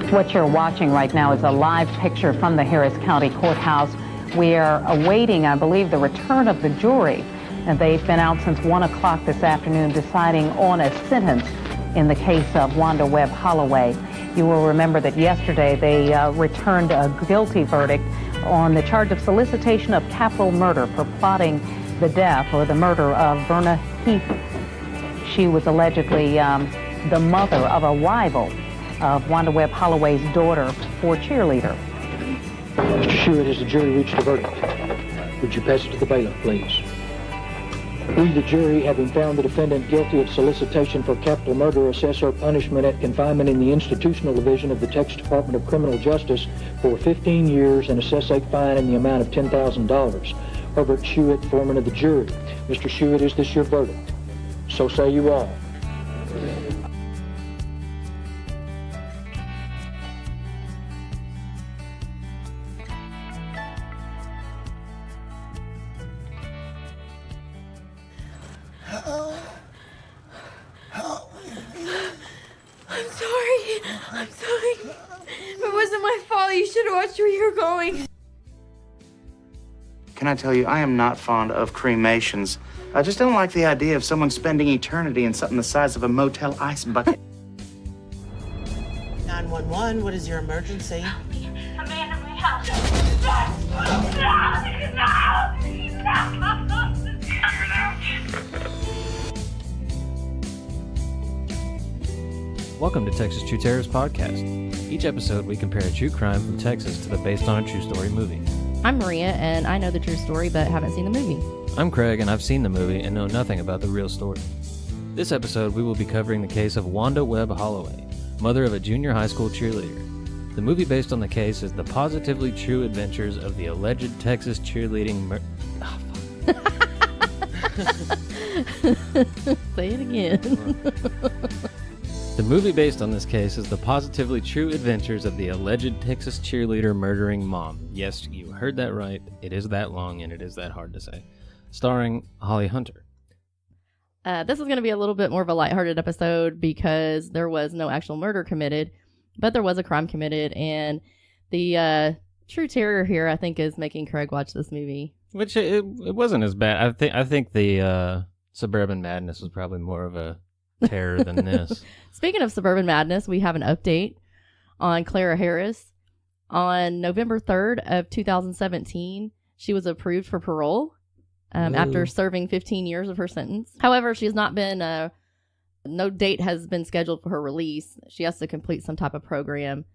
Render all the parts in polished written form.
What you're watching right now is a live picture from the Harris County Courthouse. We are awaiting, I believe, the return of the jury. And they've been out since 1 o'clock this afternoon deciding on a sentence in the case of Wanda Webb Holloway. You will remember that yesterday they returned a guilty verdict on the charge of solicitation of capital murder for plotting the death or the murder of Verna Heath. She was allegedly the mother of a rival of Wanda Webb Holloway's daughter for cheerleader. Mr. Shewitt, has the jury reached a verdict? Would you pass it to the bailiff, please? We, the jury, having found the defendant guilty of solicitation for capital murder, assess her punishment at confinement in the institutional division of the Texas Department of Criminal Justice for 15 years and assess a fine in the amount of $10,000. Herbert Shewitt, foreman of the jury. Mr. Shewitt, is this your verdict? So say you all. I'm sorry. It wasn't my fault. You should have watched where you were going. Can I tell you, I am not fond of cremations. I just don't like the idea of someone spending eternity in something the size of a motel ice bucket. 911, what is your emergency? A man in my house. No! Welcome to Texas True Terrors Podcast. Each episode, we compare a true crime from Texas to the based on a true story movie. I'm Maria, and I know the true story, but haven't seen the movie. I'm Craig, and I've seen the movie and know nothing about the real story. This episode, we will be covering the case of Wanda Webb Holloway, mother of a junior high school cheerleader. The movie based on the case is the positively true adventures of the alleged Texas cheerleading Say it again. The movie based on this case is the positively true adventures of the alleged Texas cheerleader-murdering mom. Yes, you heard that right. It is that long and it is that hard to say. Starring Holly Hunter. This is going to be a little bit more of a lighthearted episode because there was no actual murder committed, but there was a crime committed, and the true terror here, I think, is making Craig watch this movie. Which it wasn't as bad. I think the Suburban Madness was probably more of a terror than this. Speaking of Suburban Madness, we have an update on Clara Harris. On November 3rd of 2017, she was approved for parole after serving 15 years of her sentence. However, she has not been, no date has been scheduled for her release. She has to complete some type of program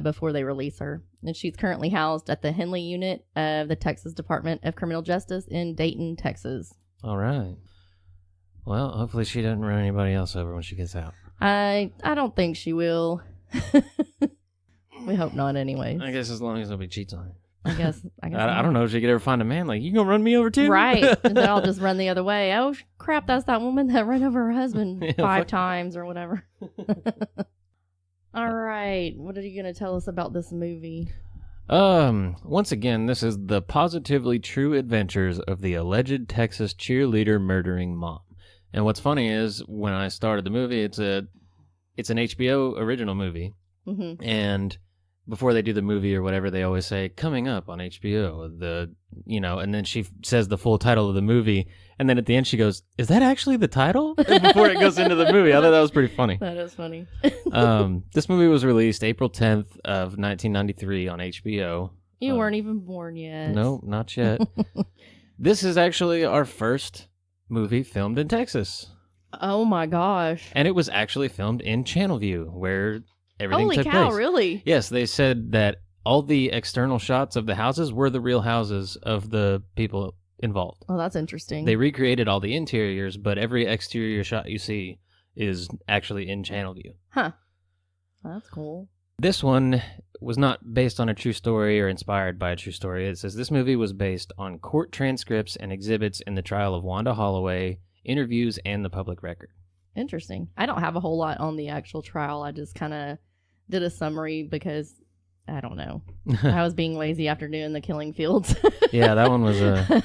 before they release her. And she's currently housed at the Henley unit of the Texas Department of Criminal Justice in Dayton, Texas. All right. Well, hopefully she doesn't run anybody else over when she gets out. I don't think she will. We hope not anyway. I guess as long as nobody cheats on her. I guess I don't know if she could ever find a man like, you gonna run me over too? Right. And then I'll just run the other way. Oh, crap, that's that woman that ran over her husband 5 times or whatever. All right. What are you going to tell us about this movie? Once again, this is the positively true adventures of the alleged Texas cheerleader-murdering mom. And what's funny is when I started the movie, it's an HBO original movie, and before they do the movie or whatever, they always say coming up on HBO. And then she says the full title of the movie, and then at the end she goes, "Is that actually the title?" Before it goes into the movie, I thought that was pretty funny. That is funny. This movie was released April 10th of 1993 on HBO. You weren't even born yet. No, not yet. This is actually our first movie filmed in Texas. Oh my gosh. And it was actually filmed in Channelview, where everything Holy took cow, place. Really? Yes, they said that all the external shots of the houses were the real houses of the people involved. Oh, that's interesting. They recreated all the interiors, but every exterior shot you see is actually in Channelview. Huh. That's cool. This one was not based on a true story or inspired by a true story. It says this movie was based on court transcripts and exhibits in the trial of Wanda Holloway, interviews, and the public record. Interesting. I don't have a whole lot on the actual trial. I just kind of did a summary because, I don't know. I was being lazy after doing the killing fields. Yeah, that one was a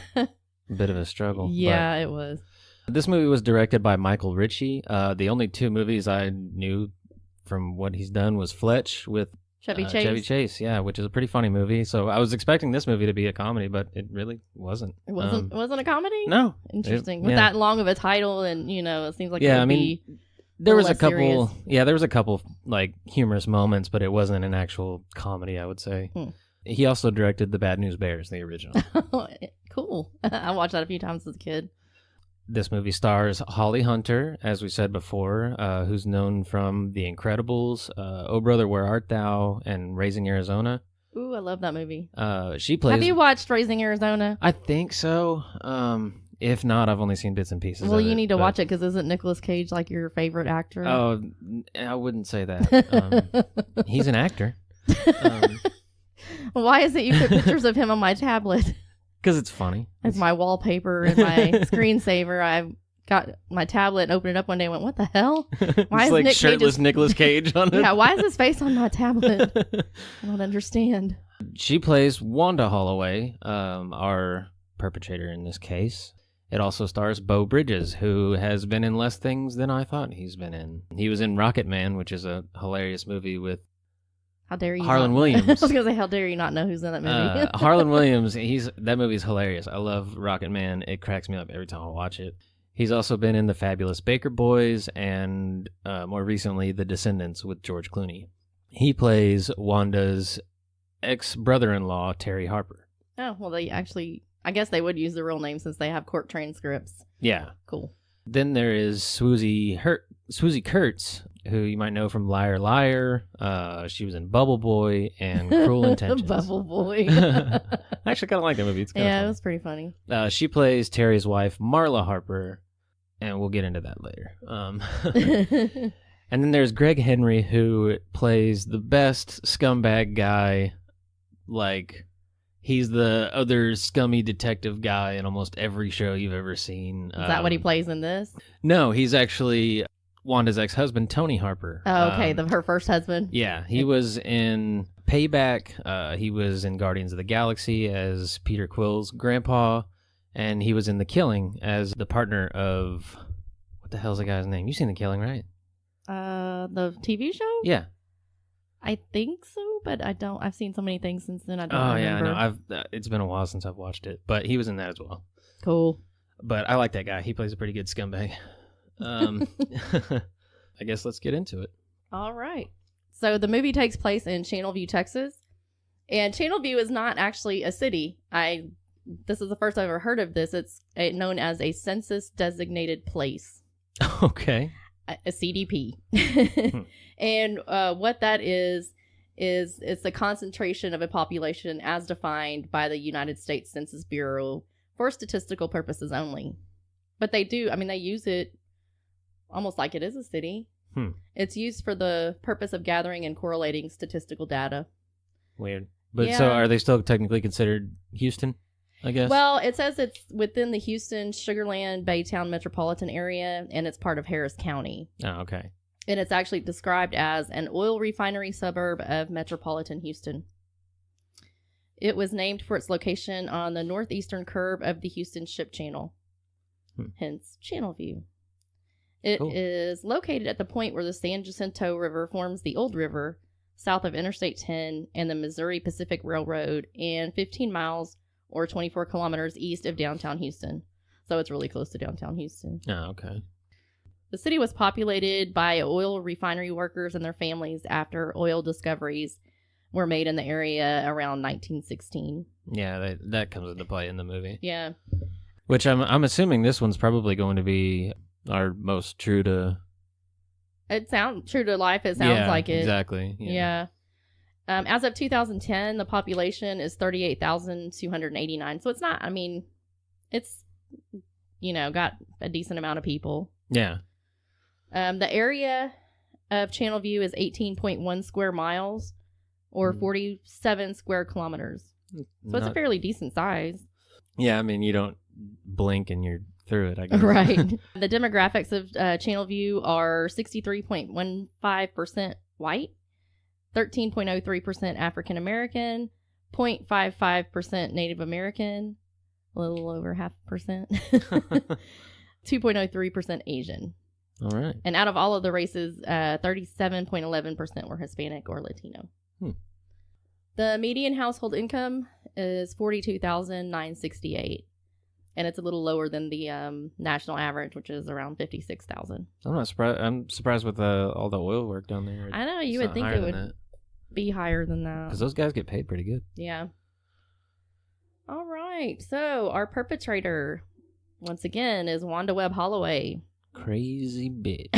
bit of a struggle. Yeah, it was. This movie was directed by Michael Ritchie. The only 2 movies I knew from what he's done was Fletch with Chevy Chase. Chevy Chase, yeah, which is a pretty funny movie. So I was expecting this movie to be a comedy, but it really wasn't. It wasn't a comedy? No. Interesting. With that long of a title, and it seems like yeah, it would be there was a less couple. serious. Yeah, there was a couple like humorous moments, but it wasn't an actual comedy, I would say. He also directed The Bad News Bears, the original. Cool. I watched that a few times as a kid. This movie stars Holly Hunter, as we said before, who's known from The Incredibles, Oh Brother, Where Art Thou, and Raising Arizona. Ooh, I love that movie. She plays... Have you watched Raising Arizona? I think so. If not, I've only seen bits and pieces Well, of you it, need to but- watch it because isn't Nicolas Cage like your favorite actor? Oh, I wouldn't say that. He's an actor. Why is it you put pictures of him on my tablet Because it's funny. as my wallpaper and my screensaver? I got my tablet and opened it up one day and went, what the hell? Why It's is like Nick shirtless Cage's... Nicolas Cage on it. Yeah, why is his face on my tablet? I don't understand. She plays Wanda Holloway, our perpetrator in this case. It also stars Beau Bridges, who has been in less things than I thought he's been in. He was in Rocket Man, which is a hilarious movie with How dare you? Harlan not... Williams. I was gonna say, how dare you not know who's in that movie? Harlan Williams. That movie's hilarious. I love Rocket Man. It cracks me up every time I watch it. He's also been in The Fabulous Baker Boys and more recently The Descendants with George Clooney. He plays Wanda's ex-brother-in-law, Terry Harper. Oh, well, they actually, I guess they would use the real name since they have court transcripts. Yeah. Cool. Then there is Swoozie Kurtz, who you might know from Liar Liar. She was in Bubble Boy and Cruel Intentions. Bubble Boy. I actually kind of like that movie. It's kind Yeah, it of was pretty funny. fun. She plays Terry's wife, Marla Harper, and we'll get into that later. And then there's Greg Henry, who plays the best scumbag guy. Like, he's the other scummy detective guy in almost every show you've ever seen. Is that what he plays in this? No, he's actually Wanda's ex-husband, Tony Harper. Oh, okay, her first husband. Yeah, he was in Payback. He was in Guardians of the Galaxy as Peter Quill's grandpa, and he was in The Killing as the partner of... What the hell's the guy's name? You've seen The Killing, right? The TV show? Yeah. I think so, but I don't. I've seen so many things since then. I don't Oh, remember. yeah, I know. It's been a while since I've watched it, but he was in that as well. Cool. But I like that guy. He plays a pretty good scumbag. I guess let's get into it. All right. So the movie takes place in Channelview, Texas, and Channelview is not actually a city. This is the first I've ever heard of this. It's known as a census-designated place. Okay. A CDP. And what that is it's the concentration of a population as defined by the United States Census Bureau for statistical purposes only. But they use it almost like it is a city. It's used for the purpose of gathering and correlating statistical data. Weird. But Yeah. so are they still technically considered Houston, I guess? Well, it says it's within the Houston, Sugarland, Baytown metropolitan area, and it's part of Harris County. Oh, okay. And it's actually described as an oil refinery suburb of metropolitan Houston. It was named for its location on the northeastern curve of the Houston Ship Channel, hence Channelview. It is located at the point where the San Jacinto River forms the Old River, south of Interstate 10 and the Missouri Pacific Railroad, and 15 miles or 24 kilometers east of downtown Houston. So it's really close to downtown Houston. Oh, okay. The city was populated by oil refinery workers and their families after oil discoveries were made in the area around 1916. Yeah, that comes into play in the movie. Yeah. Which I'm assuming this one's probably going to be our most true to... It sounds true to life. It sounds like it. Exactly. Yeah. As of 2010, the population is 38,289. So it's not, it's, got a decent amount of people. Yeah. The area of Channelview is 18.1 square miles or 47 square kilometers. So it's a fairly decent size. Yeah, you don't blink and you're through it, I guess. Right. The demographics of Channelview are 63.15% white, 13.03% African American, 0.55% Native American, a little over 0.5%, 2.03% Asian. All right. And out of all of the races, 37.11% were Hispanic or Latino. The median household income is $42,968, and it's a little lower than the national average, which is around $56,000. I'm not surprised. I'm surprised with all the oil work down there. I know, you It's would think not it higher would than that. be higher than that. Because those guys get paid pretty good. Yeah. All right. So our perpetrator, once again, is Wanda Webb Holloway. Crazy bitch.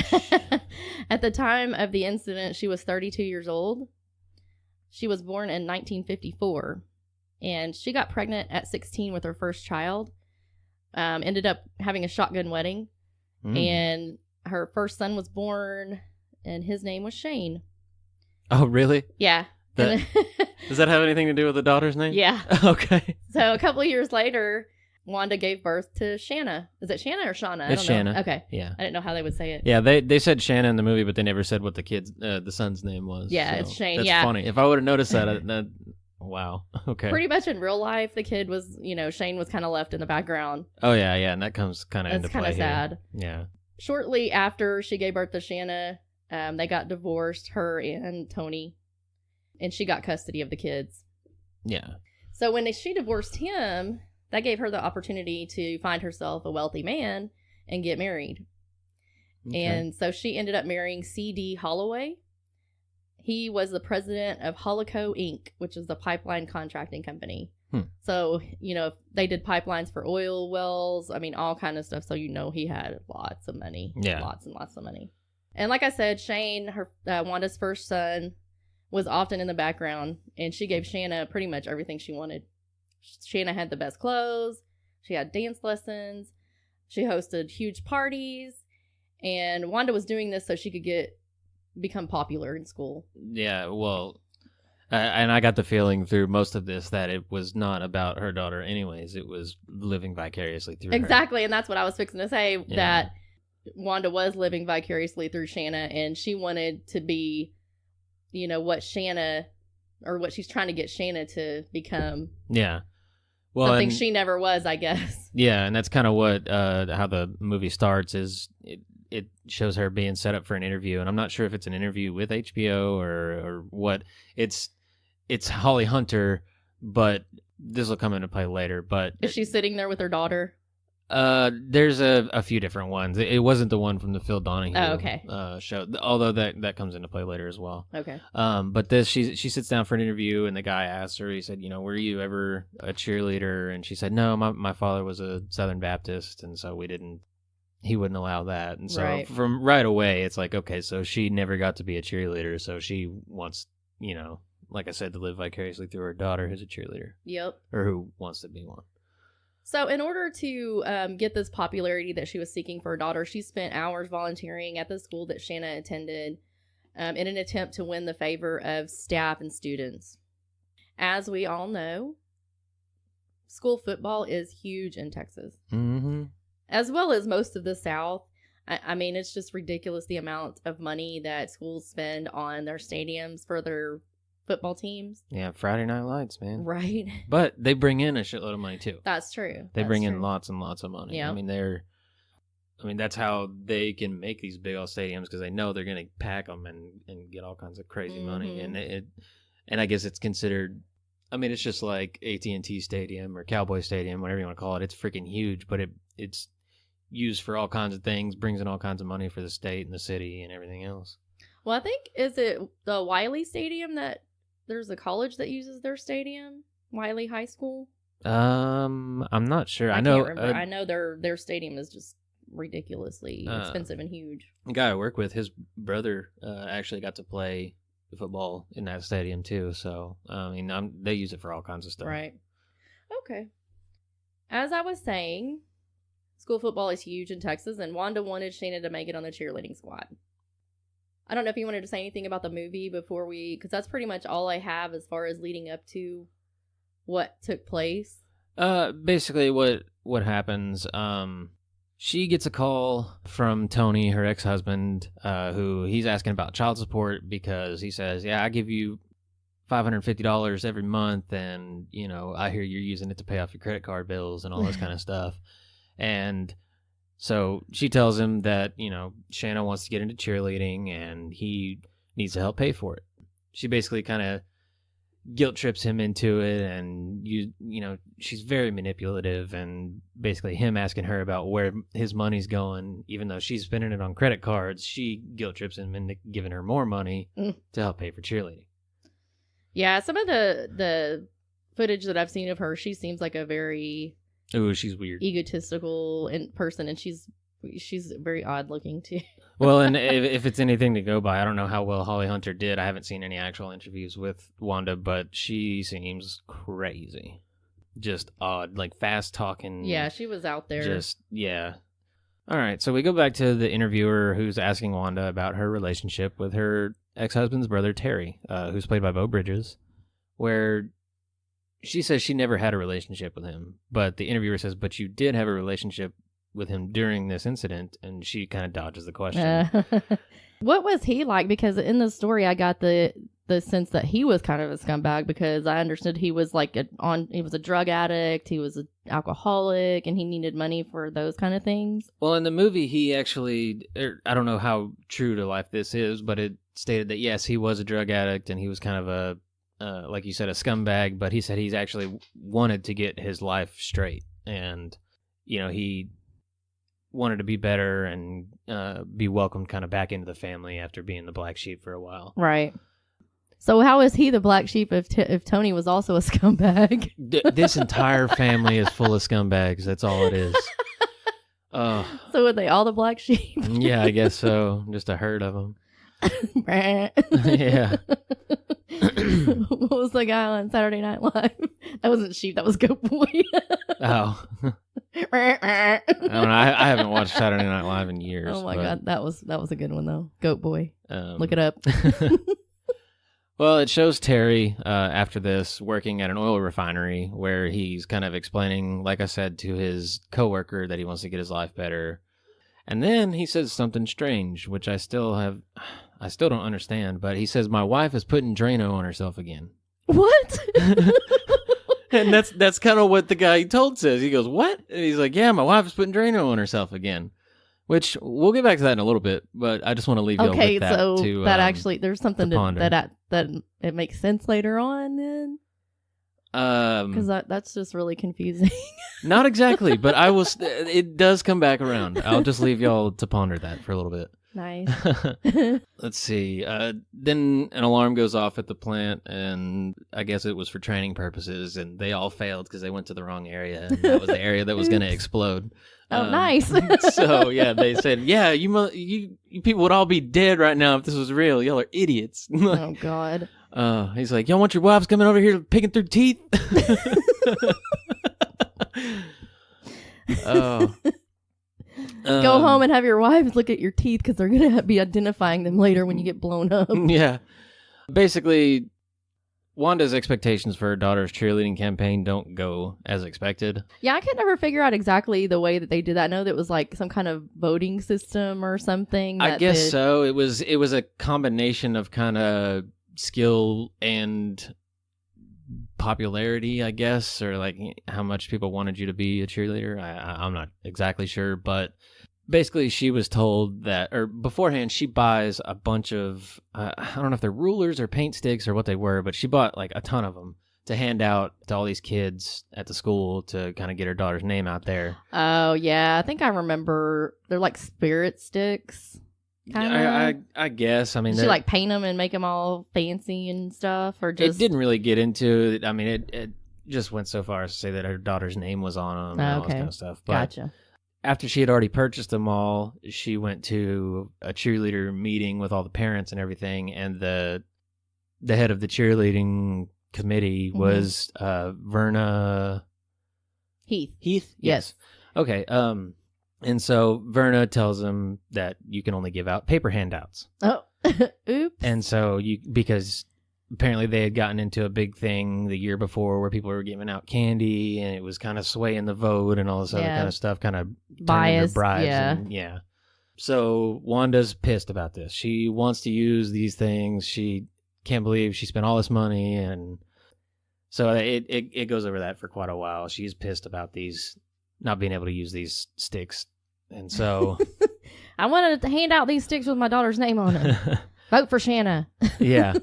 At the time of the incident, she was 32 years old. She was born in 1954, and she got pregnant at 16 with her first child. Ended up having a shotgun wedding, and her first son was born, and his name was Shane. Oh, really? Yeah. Does that have anything to do with the daughter's name? Yeah. Okay. So a couple of years later, Wanda gave birth to Shanna. Is it Shanna or Shauna? I It's don't know. Shanna. Okay. Yeah. I didn't know how they would say it. Yeah, they said Shanna in the movie, but they never said what the son's name was. Yeah, so it's Shane. That's Yeah. funny. If I would have noticed that, wow. Okay. Pretty much in real life, the kid was, Shane was kind of left in the background. Oh yeah, and that comes kind of into That's play kind of here. sad. Yeah. Shortly after she gave birth to Shanna, they got divorced, her and Tony, and she got custody of the kids. Yeah. So when she divorced him, that gave her the opportunity to find herself a wealthy man and get married. Okay. And so she ended up marrying C.D. Holloway. He was the president of Holoco Inc., which is the pipeline contracting company. So, they did pipelines for oil wells, all kind of stuff. So, he had lots of money. Yeah. Lots and lots of money. And like I said, Shane, Wanda's first son, was often in the background, and she gave Shanna pretty much everything she wanted. Shanna had the best clothes. She had dance lessons. She hosted huge parties. And Wanda was doing this so she could become popular in school. Yeah, well, and I got the feeling through most of this that it was not about her daughter anyways. It was living vicariously through her. Exactly, and that's what I was fixing to say, Yeah. that Wanda was living vicariously through Shanna, and she wanted to be, what Shanna, or what she's trying to get Shanna to become. Yeah. Well, Something and- she never was, I guess. Yeah, and that's kind of what how the movie starts is it shows her being set up for an interview, and I'm not sure if it's an interview with HBO or what. It's Holly Hunter, but this will come into play later. But Is she sitting there with her daughter? there's a few different ones. It wasn't the one from the Phil Donahue okay. Show, although that comes into play later as well. Okay. But this she sits down for an interview, and the guy asks her, he said, were you ever a cheerleader? And she said, no, my father was a Southern Baptist, and so he wouldn't allow that. And so Right. from right away, it's like, okay, so she never got to be a cheerleader, so she wants, like I said, to live vicariously through her daughter who's a cheerleader. Yep. Or who wants to be one. So in order to get this popularity that she was seeking for her daughter, she spent hours volunteering at the school that Shanna attended in an attempt to win the favor of staff and students. As we all know, school football is huge in Texas, Mm-hmm. as well as most of the South. I mean, it's just ridiculous the amount of money that schools spend on their stadiums for their football teams. Yeah, Friday Night Lights, man. Right. But they bring in a shitload of money, too. That's true. They That's bring in true. lots and lots of money. Yeah. I mean, that's how they can make these big old stadiums, because they know they're going to pack them and get all kinds of crazy money. Mhm. And I guess it's considered, I mean, it's just like AT&T Stadium or Cowboy Stadium, whatever you want to call it. It's freaking huge, but it's used for all kinds of things, brings in all kinds of money for the state and the city and everything else. Well, I think, is it the Wiley Stadium that there's a college that uses their stadium? Wiley High School? I'm not sure. I can't know remember. I know their stadium is just ridiculously expensive and huge. a guy I work with, his brother actually got to play football in that stadium too. So I mean, they use it for all kinds of stuff. Right. Okay. As I was saying, school football is huge in Texas, and Wanda wanted Shanna to make it on the cheerleading squad. I don't know if you wanted to say anything about the movie before because that's pretty much all I have as far as leading up to what took place. Basically what happens, she gets a call from Tony, her ex-husband, who he's asking about child support, because he says, yeah, I give you $550 every month, and I hear you're using it to pay off your credit card bills and all this kind of stuff. And so she tells him that, Shanna wants to get into cheerleading and he needs to help pay for it. She basically kind of guilt trips him into it, and you know, she's very manipulative, and basically him asking her about where his money's going, even though she's spending it on credit cards, she guilt trips him into giving her more money to help pay for cheerleading. Yeah, some of the footage that I've seen of her, she seems like a very She's weird, egotistical person, and she's very odd looking too. Well, and if it's anything to go by, I don't know how well Holly Hunter did. I haven't seen any actual interviews with Wanda, but she seems crazy. Just odd, like fast talking. Yeah, she was out there. Yeah. All right, so we go back to the interviewer who's asking Wanda about her relationship with her ex-husband's brother, Terry, who's played by Beau Bridges, where she says she never had a relationship with him, but the interviewer says, but you did have a relationship with him during this incident, and she kind of dodges the question. What was he like? Because in the story, I got the sense that he was kind of a scumbag, because I understood he was like he was a drug addict, he was an alcoholic, and he needed money for those kind of things. Well, in the movie, he actually, I don't know how true to life this is, but it stated that yes, he was a drug addict, and he was kind of a, like you said, a scumbag, but he said he's actually wanted to get his life straight, and, you know, he wanted to be better and be welcomed kind of back into the family after being the black sheep for a while. Right. So how is he the black sheep if Tony was also a scumbag? This entire family is full of scumbags. That's all it is. So were they all the black sheep? Yeah, I guess so. Just a herd of them. Yeah. What was the guy on Saturday Night Live? That wasn't sheep. That was Goat Boy. Oh. I don't know. I haven't watched Saturday Night Live in years. Oh my God, that was a good one though. Goat Boy. Look it up. Well, it shows Terry after this working at an oil refinery where he's kind of explaining, like I said, to his coworker that he wants to get his life better. And then he says something strange, which I still don't understand, but he says, my wife is putting Drano on herself again. What? And that's kind of what the guy he told says. He goes, what? And he's like, yeah, my wife is putting Drano on herself again. Which, we'll get back to that in a little bit, but I just want to leave you with that. Okay, so that actually, there's something that it makes sense later on then? Because that's just really confusing. Not exactly, but it does come back around. I'll just leave y'all to ponder that for a little bit. Nice. Let's see. Then an alarm goes off at the plant, and I guess it was for training purposes, and they all failed because they went to the wrong area, and that was the area that was going to explode. Oh, nice. So, yeah, they said, yeah, you people would all be dead right now if this was real. Y'all are idiots. Oh, God. He's like, y'all want your wives coming over here picking through teeth? Oh. Go home and have your wives look at your teeth because they're going to be identifying them later when you get blown up. Yeah. Basically, Wanda's expectations for her daughter's cheerleading campaign don't go as expected. Yeah, I could never figure out exactly the way that they did that. I know that it was like some kind of voting system or something. I guess so. It was a combination of kind of skill and popularity, I guess, or like how much people wanted you to be a cheerleader. I'm not exactly sure, but basically she was told that, or beforehand, she buys a bunch of, I don't know if they're rulers or paint sticks or what they were, but she bought like a ton of them to hand out to all these kids at the school to kind of get her daughter's name out there. Oh, yeah. I think I remember they're like spirit sticks. I guess. I mean, did she like paint them and make them all fancy and stuff, or just? It didn't really get into it. I mean, it just went so far as to say that her daughter's name was on them and all this kind of stuff. But gotcha. After she had already purchased them all, she went to a cheerleader meeting with all the parents and everything, and the head of the cheerleading committee was Verna Heath. Heath? Yes. Okay. And so Verna tells him that you can only give out paper handouts. Oh, oops. And so because apparently they had gotten into a big thing the year before where people were giving out candy, and it was kind of swaying the vote and all this other kind of stuff, kind of bias, bribes. Yeah. And, so Wanda's pissed about this. She wants to use these things. She can't believe she spent all this money, and so it goes over that for quite a while. She's pissed about these not being able to use these sticks, and so I wanted to hand out these sticks with my daughter's name on it. Vote for Shanna. Yeah.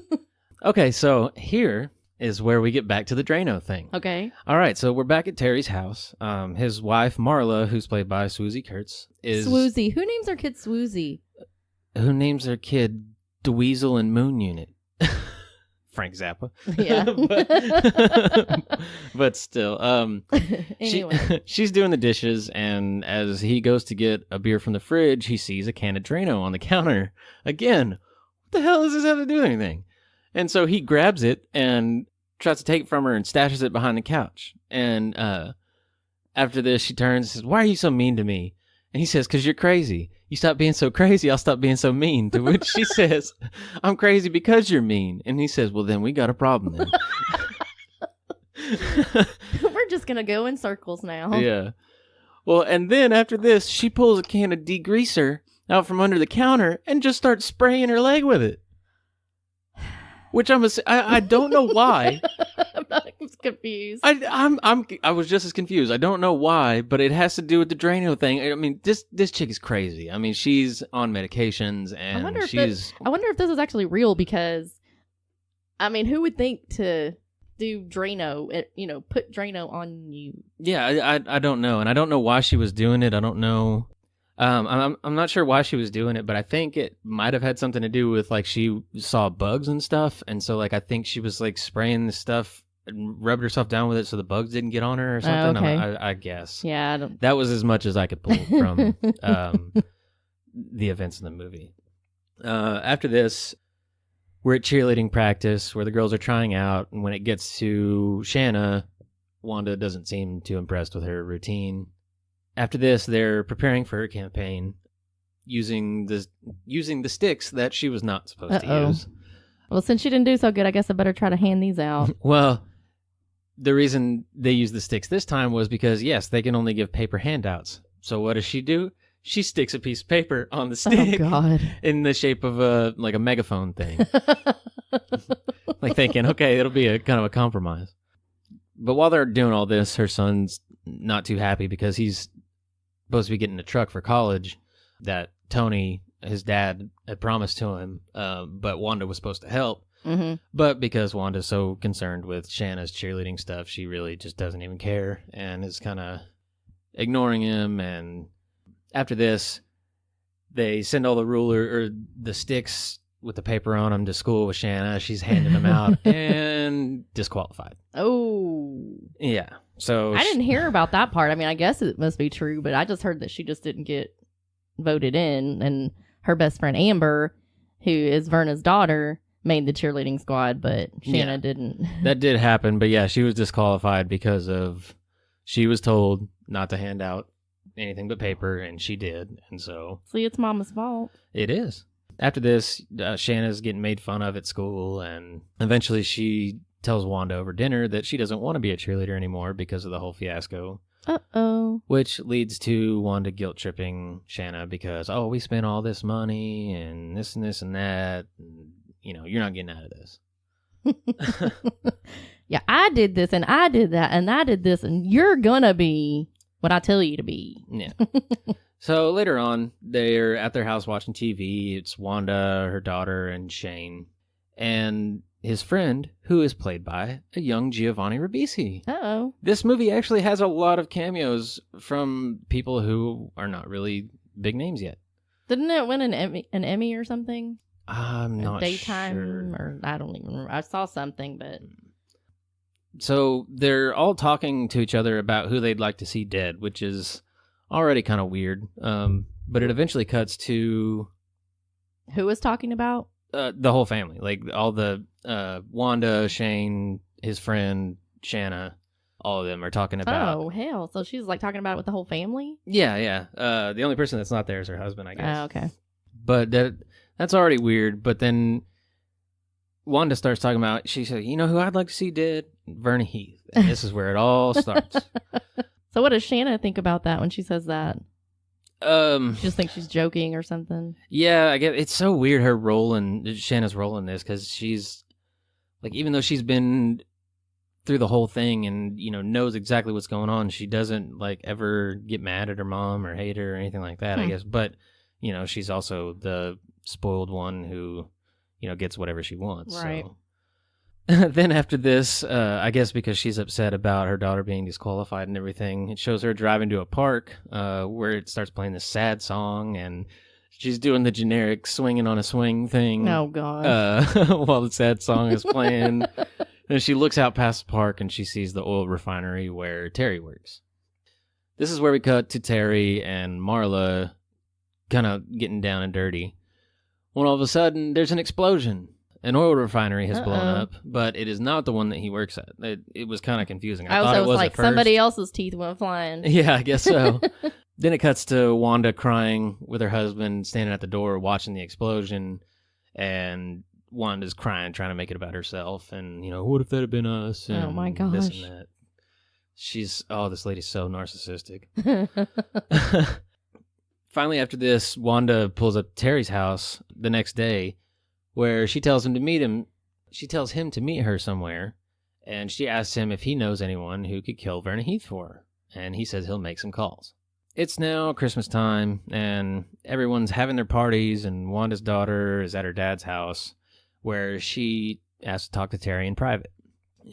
Okay, so here is where we get back to the Drano thing. Okay. All right, so we're back at Terry's house. His wife, Marla, who's played by Swoozie Kurtz, is... Swoozie. Who names their kid Swoozie? Who names their kid Dweezil and Moon Unit? Frank Zappa. Yeah. but still, Anyway. she's doing the dishes, and as he goes to get a beer from the fridge, he sees a can of Drano on the counter. Again, what the hell does this have to do with anything? And so he grabs it and tries to take it from her and stashes it behind the couch. And after this, she turns and says, "Why are you so mean to me?" And he says, "'Cause you're crazy. You stop being so crazy, I'll stop being so mean." To which she says, "I'm crazy because you're mean." And he says, "Well, then we got a problem then." We're just going to go in circles now. Yeah. Well, and then after this, she pulls a can of degreaser out from under the counter and just starts spraying her leg with it. Which I don't know why. I'm confused. I was just as confused. I don't know why, but it has to do with the Drano thing. I mean, this chick is crazy. I mean, she's on medications, and I wonder if this is actually real, because, I mean, who would think to do Drano? Put Drano on you. Yeah, I don't know, and I don't know why she was doing it. I don't know. I'm not sure why she was doing it, but I think it might have had something to do with, like, she saw bugs and stuff, and so, like, I think she was, like, spraying the stuff and rubbed herself down with it so the bugs didn't get on her or something. Okay. I guess. Yeah. That was as much as I could pull from the events in the movie. After this, we're at cheerleading practice where the girls are trying out, and when it gets to Shanna, Wanda doesn't seem too impressed with her routine. After this, they're preparing for her campaign using the sticks that she was not supposed to use. Well, since she didn't do so good, I guess I better try to hand these out. Well, the reason they used the sticks this time was because, yes, they can only give paper handouts. So what does she do? She sticks a piece of paper on the stick in the shape of a megaphone thing. Like thinking, okay, it'll be a kind of a compromise. But while they're doing all this, her son's not too happy because he's supposed to be getting a truck for college that Tony, his dad, had promised to him, but Wanda was supposed to help. Mm-hmm. But because Wanda's so concerned with Shanna's cheerleading stuff, she really just doesn't even care and is kind of ignoring him. And after this, they send all the sticks with the paper on them to school with Shanna. She's handing them out and disqualified. Oh. Yeah. So I didn't hear about that part. I mean, I guess it must be true, but I just heard that she just didn't get voted in, and her best friend Amber, who is Verna's daughter, made the cheerleading squad, but Shanna didn't. That did happen, but yeah, she was disqualified because she was told not to hand out anything but paper, and she did, and so... See, it's Mama's fault. It is. After this, Shanna's getting made fun of at school, and eventually she tells Wanda over dinner that she doesn't want to be a cheerleader anymore because of the whole fiasco. Uh-oh. Which leads to Wanda guilt-tripping Shanna because, we spent all this money and this and this and that. And, you're not getting out of this. Yeah, I did this and I did that and I did this and you're gonna be what I tell you to be. Yeah. So later on, they're at their house watching TV. It's Wanda, her daughter, and Shane. And his friend, who is played by a young Giovanni Ribisi. Uh-oh. This movie actually has a lot of cameos from people who are not really big names yet. Didn't it win an Emmy or something? I'm not daytime sure. Or I don't even remember. I saw something, but... So they're all talking to each other about who they'd like to see dead, which is already kind of weird. But it eventually cuts to... Who was talking about? The whole family. Like all the Wanda, Shane, his friend, Shanna, all of them are talking about... Oh, hell. So she's like talking about it with the whole family? Yeah. The only person that's not there is her husband, I guess. Oh, okay. But that's already weird. But then Wanda starts talking about... She said, you know who I'd like to see dead? Verna Heath. And this is where it all starts. So what does Shanna think about that when she says that? She just thinks she's joking or something. Yeah, I get it's so weird Shanna's role in this, because she's like, even though she's been through the whole thing and knows exactly what's going on, she doesn't like ever get mad at her mom or hate her or anything like that. I guess, but she's also the spoiled one who gets whatever she wants. Right. So. Then after this, I guess because she's upset about her daughter being disqualified and everything, it shows her driving to a park where it starts playing this sad song, and she's doing the generic swinging on a swing thing. Oh, gosh. While the sad song is playing. And she looks out past the park and she sees the oil refinery where Terry works. This is where we cut to Terry and Marla kind of getting down and dirty. When all of a sudden, there's an explosion. An oil refinery has blown up, but it is not the one that he works at. It was kind of confusing. I thought it was like at first. somebody else's teeth went flying. Yeah, I guess so. Then it cuts to Wanda crying with her husband standing at the door watching the explosion, and Wanda's crying, trying to make it about herself, and, what if that had been us? And Oh, my this gosh. and that. This lady's so narcissistic. Finally, after this, Wanda pulls up Terry's house the next day, where she tells him to meet him. She tells him to meet her somewhere, and she asks him if he knows anyone who could kill Verna Heath for her, and he says he'll make some calls. It's now Christmas time, and everyone's having their parties, and Wanda's daughter is at her dad's house, where she asks to talk to Terry in private.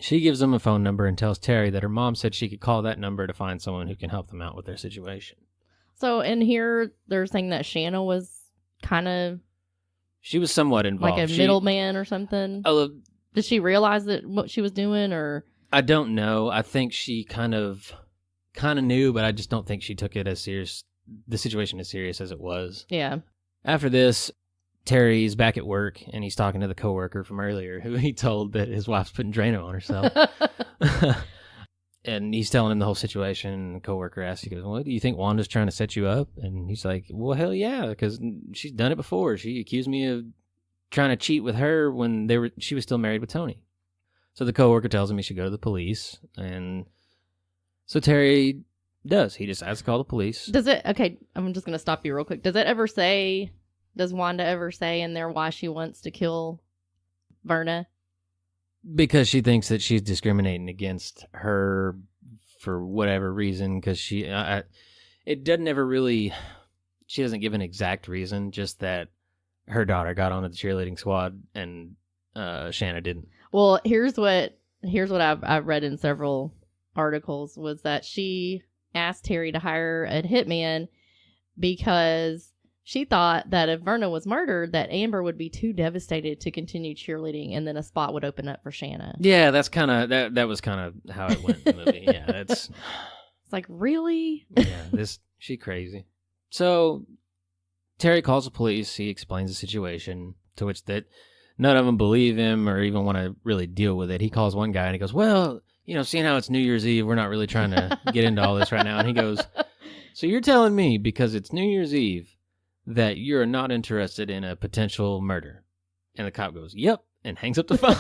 She gives him a phone number and tells Terry that her mom said she could call that number to find someone who can help them out with their situation. So in here, they're saying that Shanna was kind of She was somewhat involved. like a middleman or something. Did she realize that what she was doing, or? I don't know. I think she kind of knew, but I just don't think she took it as serious. The situation as serious as it was. Yeah. After this, Terry's back at work, and he's talking to the coworker from earlier, who he told that his wife's putting Drano on herself. And he's telling him the whole situation, and the coworker asks, he goes, "Well, do you think Wanda's trying to set you up?" And he's like, "Well, hell yeah, because she's done it before. She accused me of trying to cheat with her when she was still married with Tony." So the coworker tells him he should go to the police, and so Terry does. He decides to call the police. Okay, I'm just going to stop you real quick. Does Wanda ever say in there why she wants to kill Verna? Because she thinks that she's discriminating against her for whatever reason, because it doesn't ever really, she doesn't give an exact reason, just that her daughter got onto the cheerleading squad and Shanna didn't. Well, here's what I've read in several articles, was that she asked Terry to hire a hitman because she thought that if Verna was murdered, that Amber would be too devastated to continue cheerleading, and then a spot would open up for Shanna. Yeah, that's kind of that was kind of how it went in the movie. Yeah, it's like, really? Yeah, she crazy. So Terry calls the police. He explains the situation, to which that none of them believe him or even want to really deal with it. He calls one guy and he goes, "Well, seeing how it's New Year's Eve, we're not really trying to get into all this right now." And he goes, "So you're telling me because it's New Year's Eve that you're not interested in a potential murder?" And the cop goes, "Yep," and hangs up the phone.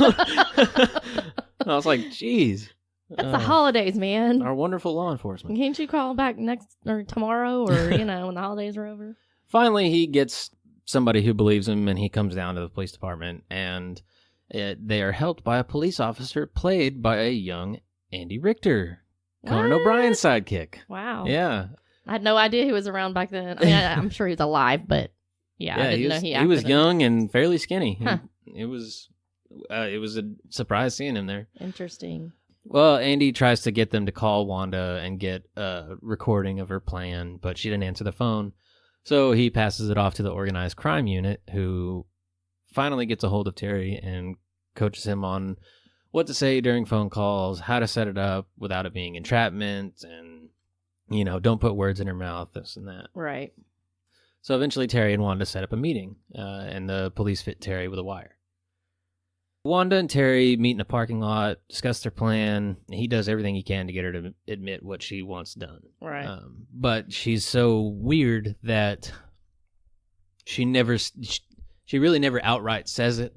I was like, geez. That's the holidays, man. Our wonderful law enforcement. Can't you call back tomorrow or, when the holidays are over? Finally, he gets somebody who believes him, and he comes down to the police department, and they are helped by a police officer played by a young Andy Richter, Conan O'Brien's sidekick. Wow. Yeah. I had no idea he was around back then. I mean, I'm sure he's alive, but I didn't know he acted. He was young and fairly skinny. Huh. It was a surprise seeing him there. Interesting. Well, Andy tries to get them to call Wanda and get a recording of her plan, but she didn't answer the phone. So he passes it off to the organized crime unit, who finally gets a hold of Terry and coaches him on what to say during phone calls, how to set it up without it being entrapment, and don't put words in her mouth, this and that. Right. So eventually Terry and Wanda set up a meeting, and the police fit Terry with a wire. Wanda and Terry meet in a parking lot, discuss their plan. He does everything he can to get her to admit what she wants done. Right. But she's so weird that she really never outright says it.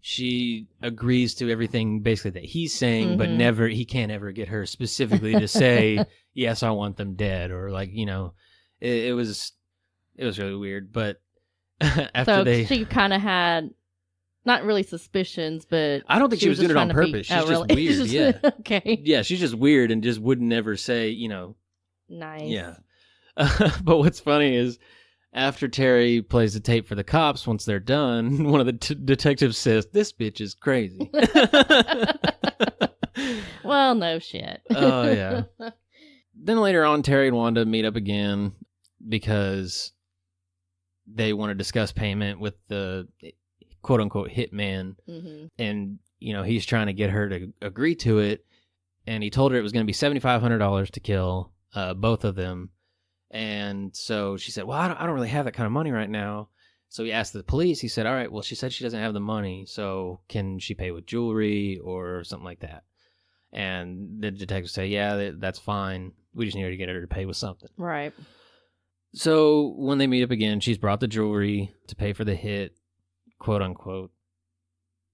She agrees to everything basically that he's saying, but he can't ever get her specifically to say, "Yes, I want them dead," or it was really weird. But she kind of had not really suspicions, but I don't think she was doing it on purpose. She's just weird. Yeah. Okay. Yeah, she's just weird and just would never say, Nice. Yeah. But what's funny is After Terry plays the tape for the cops, once they're done, one of the detectives says, "This bitch is crazy." Well, no shit. Oh, yeah. Then later on, Terry and Wanda meet up again because they want to discuss payment with the quote-unquote hitman. Mm-hmm. And, he's trying to get her to agree to it. And he told her it was going to be $7,500 to kill both of them. And so she said, well, I don't really have that kind of money right now. So he asked the police. He said, all right, well, she said she doesn't have the money. So can she pay with jewelry or something like that? And the detectives say, yeah, that's fine. We just need her to get her to pay with something. Right. So when they meet up again, she's brought the jewelry to pay for the hit, quote unquote.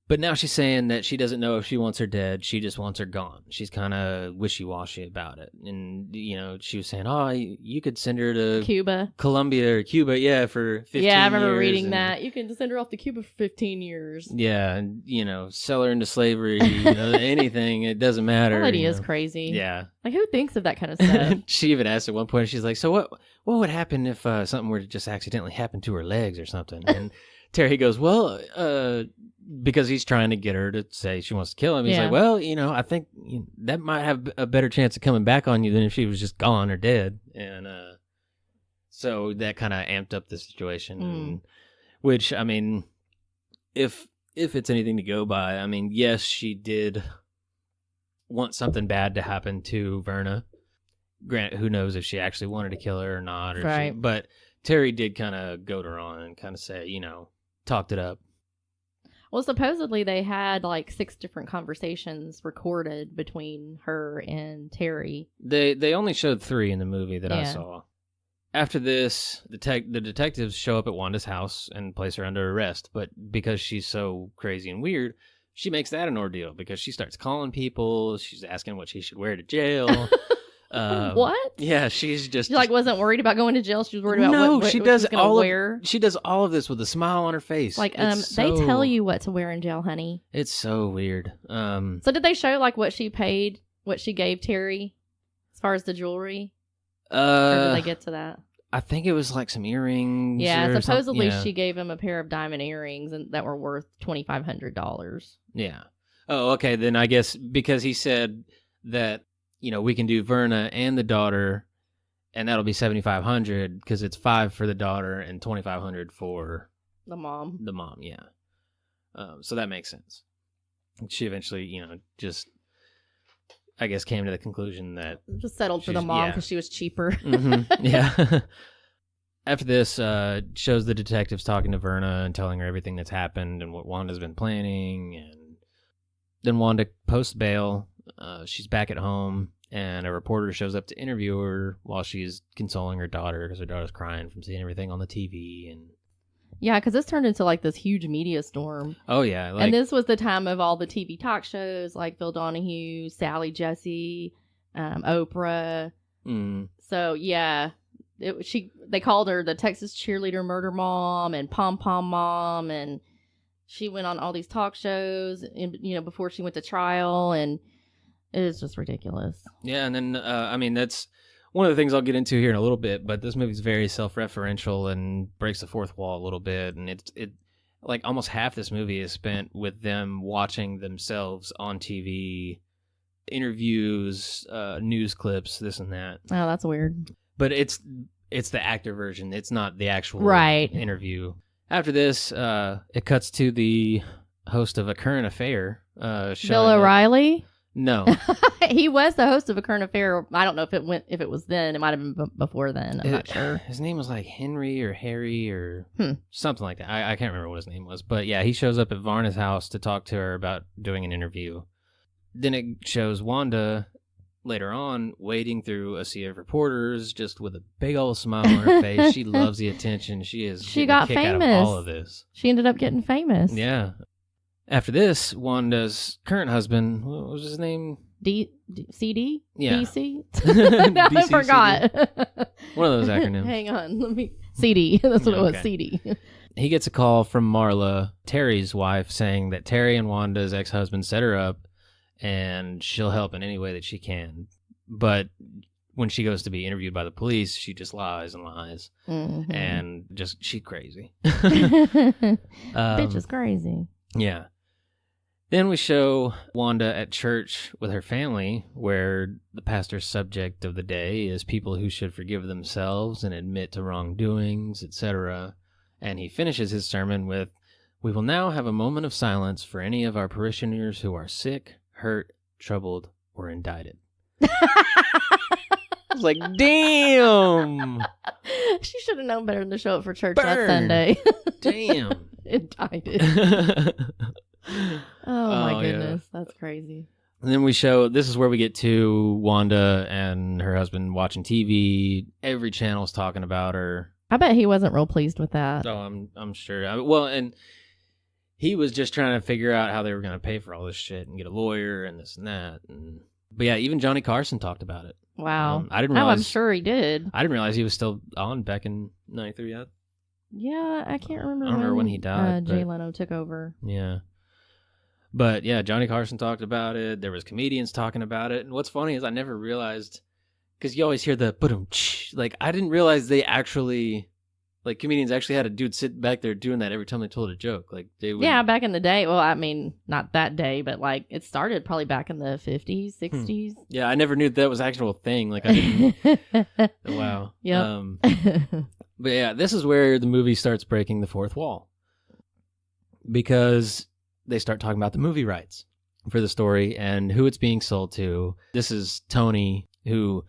But now she's saying that she doesn't know if she wants her dead. She just wants her gone. She's kind of wishy-washy about it. And, she was saying, oh, you could send her to Cuba. Colombia or Cuba, for 15 years. Yeah, I remember reading that. You can send her off to Cuba for 15 years. Yeah, and, sell her into slavery, anything. It doesn't matter. That lady is crazy. Yeah. Like, who thinks of that kind of stuff? She even asked at one point, she's like, so what would happen if something were to just accidentally happen to her legs or something? And Terry goes, well, because he's trying to get her to say she wants to kill him. He's like, well, I think that might have a better chance of coming back on you than if she was just gone or dead. And so that kind of amped up the situation. And, which, I mean, if it's anything to go by, I mean, yes, she did want something bad to happen to Verna. Grant, who knows if she actually wanted to kill her or not. Right. But Terry did kind of goad her on and kind of say, talked it up. Well, supposedly they had like 6 different conversations recorded between her and Terry. They only showed 3 in the movie that I saw. After this, the detectives show up at Wanda's house and place her under arrest. But because she's so crazy and weird, she makes that an ordeal because she starts calling people. She's asking what she should wear to jail. What? Yeah, she's just... She wasn't worried about going to jail. She was worried about what she she does was going to wear. She does all of this with a smile on her face. They tell you what to wear in jail, honey. It's so weird. So did they show what she paid, what she gave Terry, as far as the jewelry? Or did they get to that? I think it was like some earrings. Yeah, supposedly she gave him a pair of diamond earrings that were worth $2,500. Yeah. Oh, okay. Then I guess because he said that, we can do Verna and the daughter, and that'll be $7,500 because it's $5 for the daughter and $2,500 for the mom. The mom, yeah. So that makes sense. She eventually, just, I guess, came to the conclusion that just settled for the mom because she was cheaper. Mm-hmm, yeah. After this, shows the detectives talking to Verna and telling her everything that's happened and what Wanda's been planning, and then Wanda posts bail. She's back at home, and a reporter shows up to interview her while she's consoling her daughter because her daughter's crying from seeing everything on the TV. And yeah, because this turned into this huge media storm. Oh, yeah. And this was the time of all the TV talk shows like Phil Donahue, Sally Jesse, Oprah. So, yeah, they called her the Texas Cheerleader-Murder Mom and Pom Pom Mom, and she went on all these talk shows, before she went to trial, and it is just ridiculous. Yeah, and then, that's one of the things I'll get into here in a little bit, but this movie's very self-referential and breaks the fourth wall a little bit, and it like almost half this movie is spent with them watching themselves on TV, interviews, news clips, this and that. Oh, that's weird. But it's the actor version. It's not the actual interview. After this, it cuts to the host of A Current Affair. Bill O'Reilly? No. He was the host of A Current Affair. I don't know if it was then. It might have been before then. I'm not sure. His name was like Henry or Harry or something like that. I can't remember what his name was. But yeah, he shows up at Varna's house to talk to her about doing an interview. Then it shows Wanda later on wading through a sea of reporters just with a big old smile on her face. She loves the attention. She got a kick famous out of all of this. She ended up getting famous. Yeah. After this, Wanda's current husband, what was his name? CD? Yeah. DC? I forgot. One of those acronyms. Hang on. CD. That's what it was, CD. He gets a call from Marla, Terry's wife, saying that Terry and Wanda's ex-husband set her up and she'll help in any way that she can. But when she goes to be interviewed by the police, she just lies and lies. Mhm. And just, she's crazy. Bitch is crazy. Yeah. Then we show Wanda at church with her family, where the pastor's subject of the day is people who should forgive themselves and admit to wrongdoings, etc. And he finishes his sermon with, "We will now have a moment of silence for any of our parishioners who are sick, hurt, troubled, or indicted." I was like, damn! She should have known better than to show up for church Burn. that Sunday. Damn. Indicted. Oh my Oh, yeah. goodness. That's crazy. And then we show, this is where we get to Wanda and her husband watching TV. Every channel's talking about her. I bet he wasn't real pleased with that. Oh, I'm sure. Well, and he was just trying to figure out how they were going to pay for all this shit and get a lawyer and this and that. But yeah, even Johnny Carson talked about it. Wow. I didn't Oh, realize. I'm sure he did. I didn't realize he was still on back in '93 yet. Yeah, I can't remember. I don't remember when he died, Jay but- Leno took over. Yeah. But yeah, Johnny Carson talked about it. There was comedians talking about it. And what's funny is I never realized, because you always hear the ba-dum, like I didn't realize they actually, like comedians actually had a dude sit back there doing that every time they told a joke. Like they would. Yeah, back in the day. Well, I mean, not that day, but like it started probably back in the 50s, 60s. Yeah, I never knew that was an actual thing. Like I didn't. Wow. Yep. But yeah, this is where the movie starts breaking the fourth wall, because they start talking about the movie rights for the story and who it's being sold to. This is Tony, who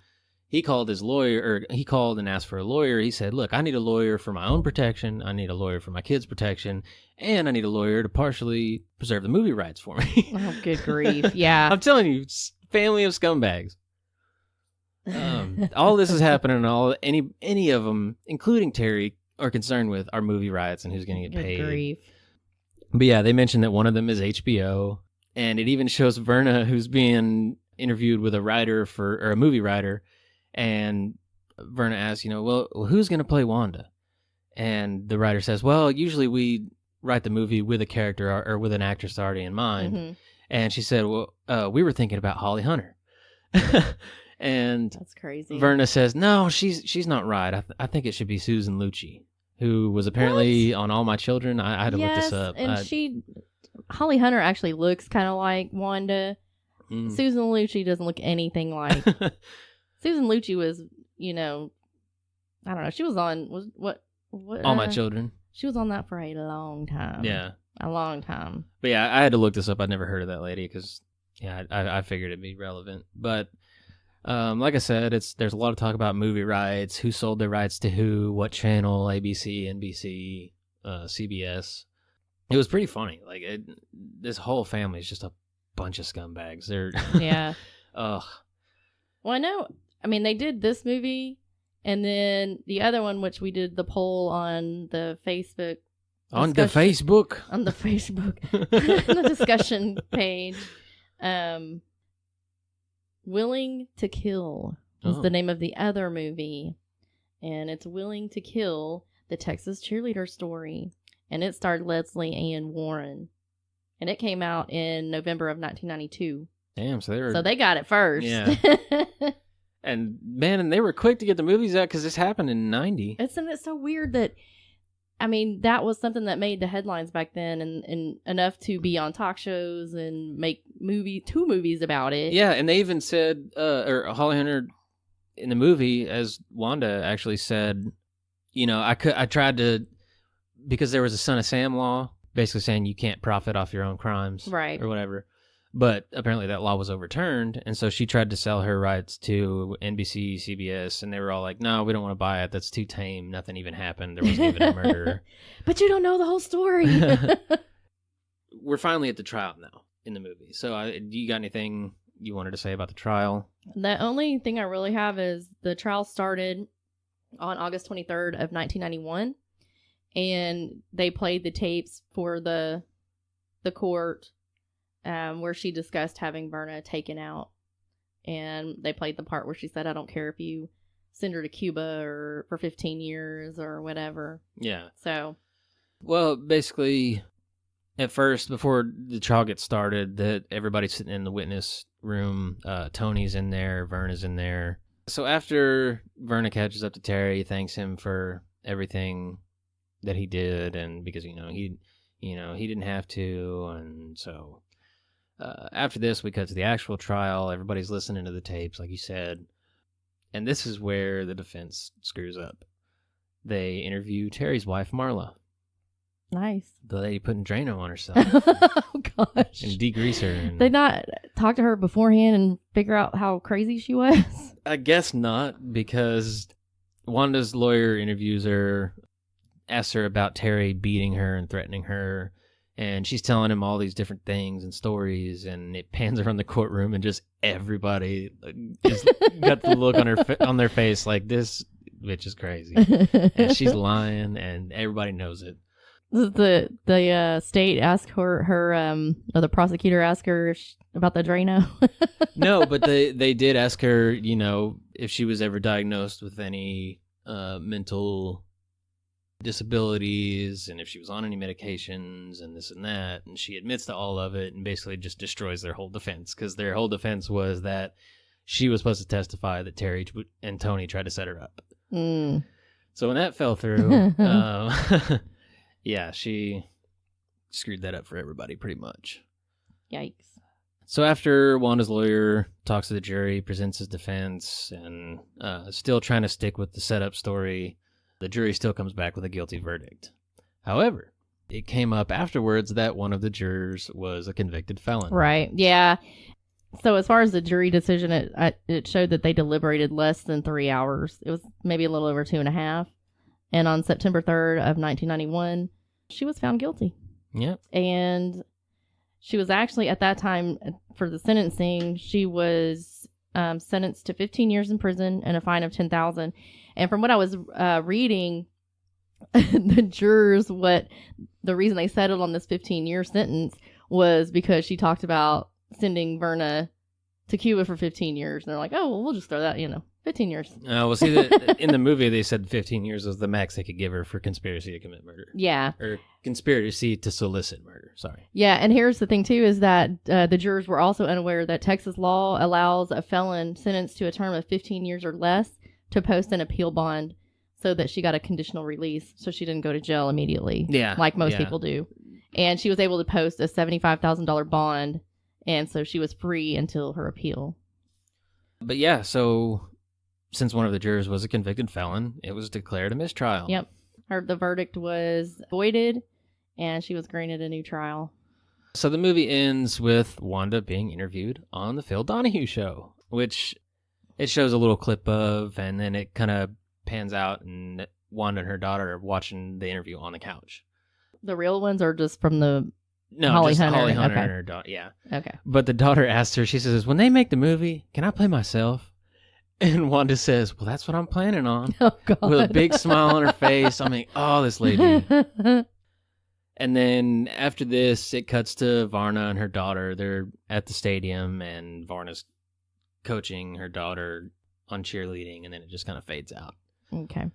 he called his lawyer, or he called and asked for a lawyer. He said, "Look, I need a lawyer for my own protection. I need a lawyer for my kids' protection, and I need a lawyer to partially preserve the movie rights for me." Oh, good grief. Yeah. I'm telling you, family of scumbags. All this is happening, and any of them, including Terry, are concerned with our movie rights and who's going to get Good paid. grief. But yeah, they mentioned that one of them is HBO, and it even shows Verna, who's being interviewed with a writer or a movie writer, and Verna asks, well, who's going to play Wanda? And the writer says, well, usually we write the movie with a character or with an actress already in mind. Mm-hmm. And she said, well, we were thinking about Holly Hunter. And That's crazy. Verna says, no, she's not right. I think it should be Susan Lucci, who was apparently on All My Children. I had to look this up. And Holly Hunter actually looks kind of like Wanda. Mm. Susan Lucci doesn't look anything like. Susan Lucci was, I don't know. She was on what All My Children. She was on that for a long time. Yeah. A long time. But yeah, I had to look this up. I'd never heard of that lady because, yeah, I figured it'd be relevant. But like I said, there's a lot of talk about movie rights, who sold their rights to who, what channel, ABC, NBC, CBS. It was pretty funny. Like this whole family is just a bunch of scumbags. They're Yeah. Ugh. Well, I mean, they did this movie, and then the other one, which we did the poll on the Facebook. On the Facebook. On the Facebook. The discussion page. Willing to Kill is the name of the other movie. And it's Willing to Kill, the Texas cheerleader story. And it starred Leslie Ann Warren. And it came out in November of 1992. Damn, So they got it first. Yeah. And man, they were quick to get the movies out because this happened in '90. It's so weird that, I mean, that was something that made the headlines back then, and enough to be on talk shows and make two movies about it. Yeah, and they even said, or Holly Hunter in the movie, as Wanda actually said, I tried to, because there was a Son of Sam law, basically saying you can't profit off your own crimes, Right. or whatever. But apparently that law was overturned, and so she tried to sell her rights to NBC, CBS, and they were all like, no, we don't want to buy it. That's too tame. Nothing even happened. There wasn't even a murder. But you don't know the whole story. We're finally at the trial now in the movie. So do you got anything you wanted to say about the trial? The only thing I really have is the trial started on August 23rd of 1991, and they played the tapes for the court where she discussed having Verna taken out. And they played the part where she said, I don't care if you send her to Cuba or for 15 years or whatever. Yeah. So. Well, basically, at first, before the trial gets started, that everybody's sitting in the witness room. Tony's in there, Verna's in there, So after Verna catches up to Terry, he thanks him for everything that he did, and because he didn't have to, and so after this we cut to the actual trial. Everybody's listening to the tapes, like you said, and this is where the defense screws up. They interview Terry's wife, Marla. Nice. The lady putting Drano on herself. Oh, gosh. And degrease her. And They not talk to her beforehand and figure out how crazy she was? I guess not, because Wanda's lawyer interviews her, asks her about Terry beating her and threatening her, and she's telling him all these different things and stories, and it pans around the courtroom, and just everybody is got the look on their face like, this bitch is crazy. And she's lying, and everybody knows it. The state asked her or the prosecutor asked her about the Drano. No, but they did ask her, if she was ever diagnosed with any mental disabilities and if she was on any medications and this and that, and she admits to all of it and basically just destroys their whole defense, because their whole defense was that she was supposed to testify that Terry and Tony tried to set her up. So when that fell through, yeah, she screwed that up for everybody pretty much. Yikes. So after Wanda's lawyer talks to the jury, presents his defense, and still trying to stick with the setup story, the jury still comes back with a guilty verdict. However, it came up afterwards that one of the jurors was a convicted felon. Right. Yeah. So as far as the jury decision, it showed that they deliberated less than 3 hours. It was maybe a little over 2.5. And on September 3rd of 1991, she was found guilty. Yep. And she was actually, at that time, for the sentencing, she was sentenced to 15 years in prison and a fine of $10,000. And from what I was reading, the jurors, the reason they settled on this 15-year sentence was because she talked about sending Verna to Cuba for 15 years. And they're like, oh, well, we'll just throw that, 15 years. Well, see, in the movie, they said 15 years was the max they could give her for conspiracy to commit murder. Yeah. Or conspiracy to solicit murder, sorry. Yeah, and here's the thing, too, is that the jurors were also unaware that Texas law allows a felon sentenced to a term of 15 years or less to post an appeal bond so that she got a conditional release, so she didn't go to jail immediately, like most people do. And she was able to post a $75,000 bond, and so she was free until her appeal. But yeah, so since one of the jurors was a convicted felon, it was declared a mistrial. Yep. The verdict was voided, and she was granted a new trial. So the movie ends with Wanda being interviewed on the Phil Donahue show, which it shows a little clip of, and then it kind of pans out, and Wanda and her daughter are watching the interview on the couch. The real ones are just from the Holly Hunter okay. and her daughter, yeah. Okay. But the daughter asked her, she says, when they make the movie, can I play myself? And Wanda says, well, that's what I'm planning on. Oh, God. With a big smile on her face. I mean, oh, this lady. And then after this, it cuts to Varna and her daughter. They're at the stadium, and Varna's coaching her daughter on cheerleading, and then it just kind of fades out. Okay.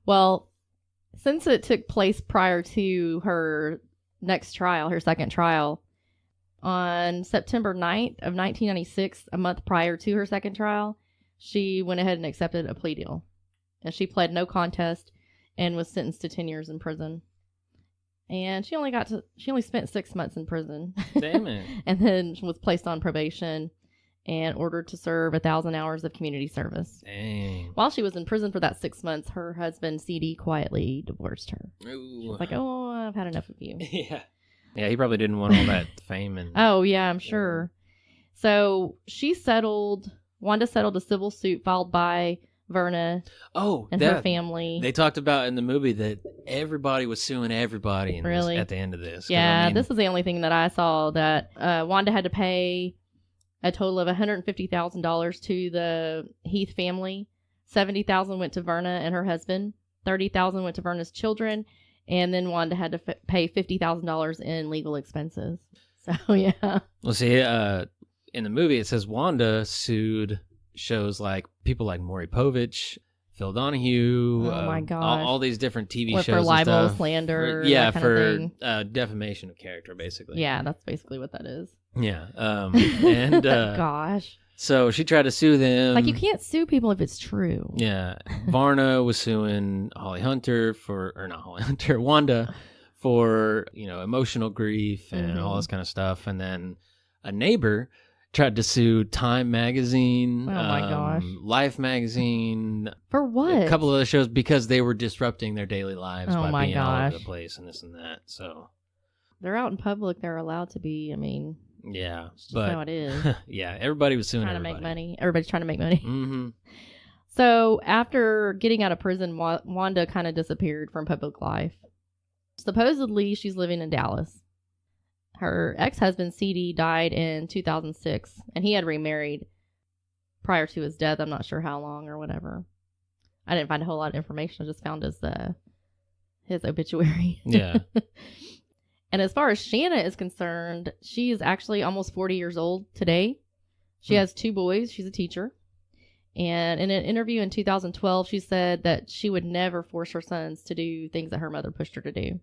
Well, since it took place prior to her next trial, her second trial, on September 9th of 1996, a month prior to her second trial, she went ahead and accepted a plea deal. And she pled no contest and was sentenced to 10 years in prison. And she only spent 6 months in prison. Damn it. And then was placed on probation and ordered to serve 1,000 hours of community service. Dang. While she was in prison for that 6 months, her husband, CD, quietly divorced her. Ooh. She was like, oh, I've had enough of you. Yeah. Yeah, he probably didn't want all that fame. And Oh, yeah, I'm sure. So Wanda settled a civil suit filed by Verna and her family. They talked about in the movie that everybody was suing everybody Really? At the end of this. Yeah, this is the only thing that I saw, that Wanda had to pay a total of $150,000 to the Heath family. $70,000 went to Verna and her husband. $30,000 went to Verna's children. And then Wanda had to pay $50,000 in legal expenses. So, yeah. Well, see, in the movie, it says Wanda sued shows like people like Maury Povich, Phil Donahue. Oh, my gosh. All these different TV shows. For and libel, stuff. slander, Yeah, that kind of thing. Defamation of character, basically. Yeah, that's basically what that is. Yeah. And Gosh. So she tried to sue them. Like, you can't sue people if it's true. Yeah. Varna was suing Wanda for, emotional grief and all this kind of stuff. And then a neighbor tried to sue Time Magazine. Oh, my gosh. Life Magazine. For what? A couple of the shows because they were disrupting their daily lives Oh, by my being all over gosh. the place and this and that. So, They're out in public. They're allowed to be. yeah. It's just how it is. Yeah, everybody was suing Trying everybody. to make money. Everybody's trying to make money. Mm-hmm. So after getting out of prison, Wanda kind of disappeared from public life. Supposedly, she's living in Dallas. Her ex-husband, C.D., died in 2006, and he had remarried prior to his death. I'm not sure how long or whatever. I didn't find a whole lot of information. I just found his obituary. Yeah. And as far as Shanna is concerned, she is actually almost 40 years old today. She has 2 boys. She's a teacher. And in an interview in 2012, she said that she would never force her sons to do things that her mother pushed her to do.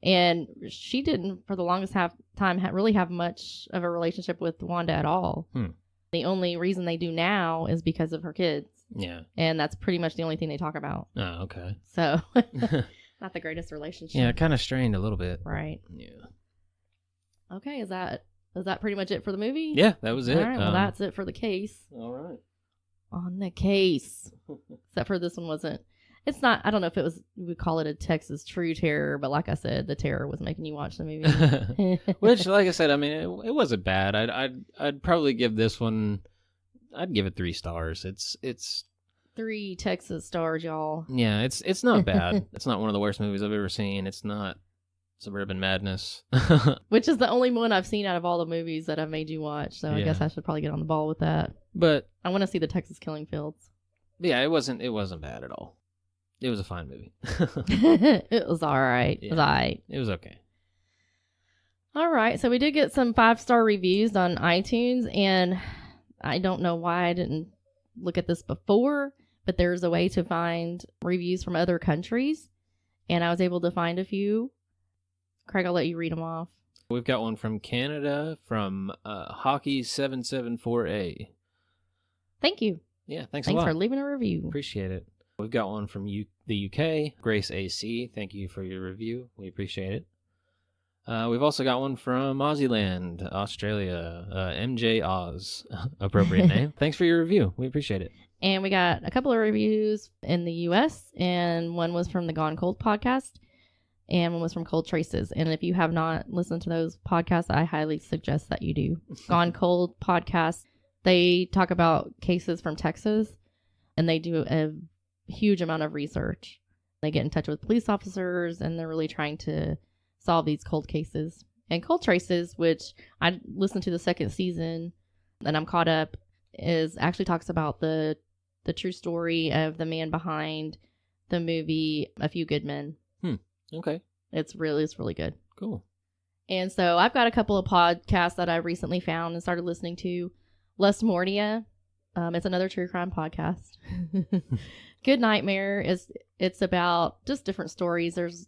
And she didn't, for the longest time, really have much of a relationship with Wanda at all. The only reason they do now is because of her kids. Yeah. And that's pretty much the only thing they talk about. Oh, okay. So, not the greatest relationship. Yeah, kind of strained a little bit. Right. Yeah. Okay, is that pretty much it for the movie? Yeah, that was it. All right, well, that's it for the case. All right. On the case. Except for this one wasn't. It's not, I don't know if we would call it a Texas true terror, but like I said, the terror was making you watch the movie. Which, like I said, I mean, it wasn't bad. I'd probably give this one, I'd give it 3 stars. It's 3 Texas stars, y'all. Yeah, it's not bad. It's not one of the worst movies I've ever seen. It's not Suburban Madness. Which is the only one I've seen out of all the movies that I've made you watch. So I Yeah. guess I should probably get on the ball with that. But I want to see the Texas Killing Fields. yeah, it wasn't bad at all. It was a fine movie. It was all right. It was Yeah. all right. It was okay. All right. So we did get some 5-star reviews on iTunes, and I don't know why I didn't look at this before, but there's a way to find reviews from other countries, and I was able to find a few. Craig, I'll let you read them off. We've got one from Canada from Hockey774A. Thank you. Yeah, thanks Thanks a lot. for leaving a review. Appreciate it. We've got one from the UK, Grace AC. Thank you for your review. We appreciate it. We've also got one from Aussieland, Australia, MJ Oz, appropriate name. Thanks for your review. We appreciate it. And we got a couple of reviews in the U.S., and one was from the Gone Cold podcast, and one was from Cold Traces. And if you have not listened to those podcasts, I highly suggest that you do. Gone Cold podcast, they talk about cases from Texas, and they do a huge amount of research. They get in touch with police officers, and they're really trying to solve these cold cases. And Cold Traces, which I listened to the 2nd season, and I'm caught up, actually talks about the true story of the man behind the movie A Few Good Men. Okay. It's really good. Cool. And so I've got a couple of podcasts that I recently found and started listening to. Lustmordia. It's another true crime podcast. Good Nightmare it's about just different stories. There's,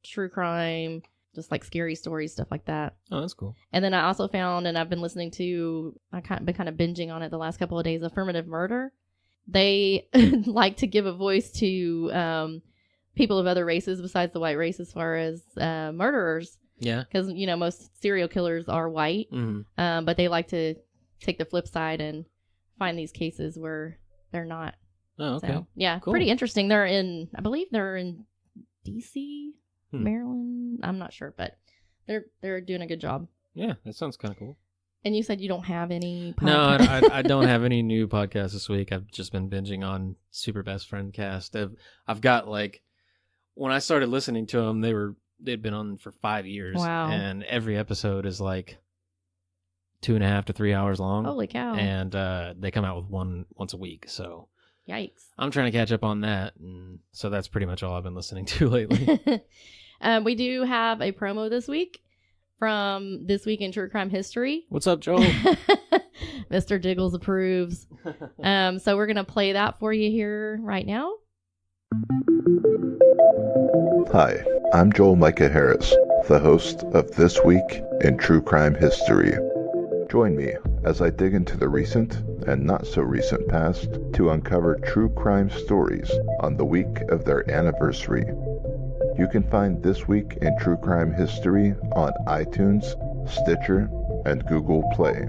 true crime, just like scary stories, stuff like that. Oh, that's cool. And then I also found, and I've been listening to, I've been kind of binging on it the last couple of days, Affirmative Murder. They like to give a voice to people of other races besides the white race as far as murderers. Yeah. Because, most serial killers are white. Mm-hmm. But they like to take the flip side and find these cases where they're not. Oh, okay. So, yeah, Cool. pretty interesting. I believe they're in D.C., Maryland. I'm not sure, but they're doing a good job. Yeah, that sounds kind of cool. And you said you don't have any podcasts. No, I don't have any new podcasts this week. I've just been binging on Super Best Friend Cast. I've got when I started listening to them, they'd been on for 5 years. Wow. And every episode is 2.5 to 3 hours long. Holy cow. And they come out with one once a week. So Yikes. I'm trying to catch up on that. And so that's pretty much all I've been listening to lately. We do have a promo this week from This Week in True Crime History. What's up, Joel? Mr. Diggles approves. So we're going to play that for you here right now. Hi, I'm Joel Micah Harris, the host of This Week in True Crime History. Join me as I dig into the recent and not so recent past to uncover true crime stories on the week of their anniversary. You can find This Week in True Crime History on iTunes, Stitcher, and Google Play.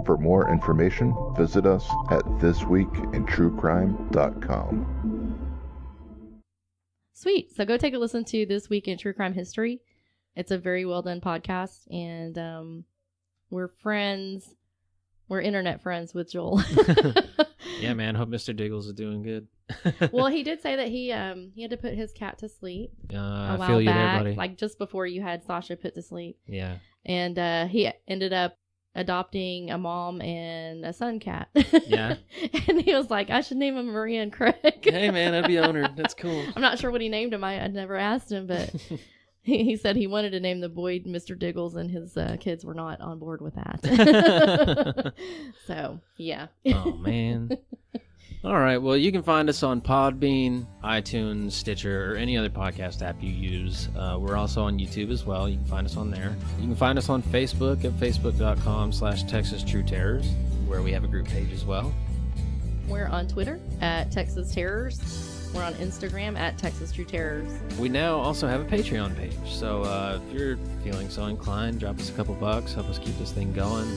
For more information, visit us at thisweekintruecrime.com. Sweet. So go take a listen to This Week in True Crime History. It's a very well done podcast, and we're friends. We're internet friends with Joel. Yeah, man. Hope Mr. Diggles is doing good. Well, he did say that he had to put his cat to sleep a I while feel you back, there, buddy. like just before you had Sasha put to sleep. Yeah. And he ended up adopting a mom and a son cat. Yeah. And he was like, I should name him Maria and Craig. Hey, man, I'd be honored. That's cool. I'm not sure what he named him. I'd never asked him, but he said he wanted to name the boy Mr. Diggles, and his kids were not on board with that. So, yeah. Oh, man. All right. Well, you can find us on Podbean, iTunes, Stitcher, or any other podcast app you use. We're also on YouTube as well. You can find us on there. You can find us on Facebook at facebook.com/Texas True Terrors, where we have a group page as well. We're on Twitter at Texas Terrors. We're on Instagram at Texas True Terrors. We now also have a Patreon page. So if you're feeling so inclined, drop us a couple bucks, help us keep this thing going.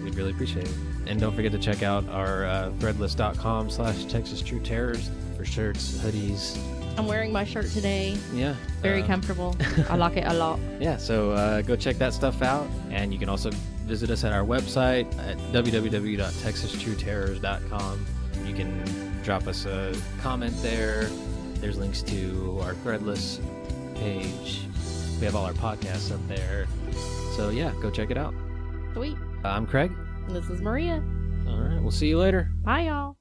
We'd really appreciate it. And don't forget to check out our threadless.com/Texas True Terrors for shirts, hoodies. I'm wearing my shirt today. Yeah. Very comfortable. I like it a lot. Yeah, so go check that stuff out. And you can also visit us at our website at www.texastrueterrors.com. You can drop us a comment there. There's links to our Threadless page. We have all our podcasts up there. So yeah, go check it out. Sweet. I'm Craig. And this is Maria. All right, we'll see you later. Bye, y'all.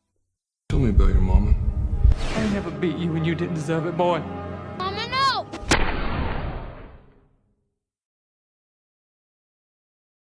Tell me about your mama. I never beat you and you didn't deserve it, boy.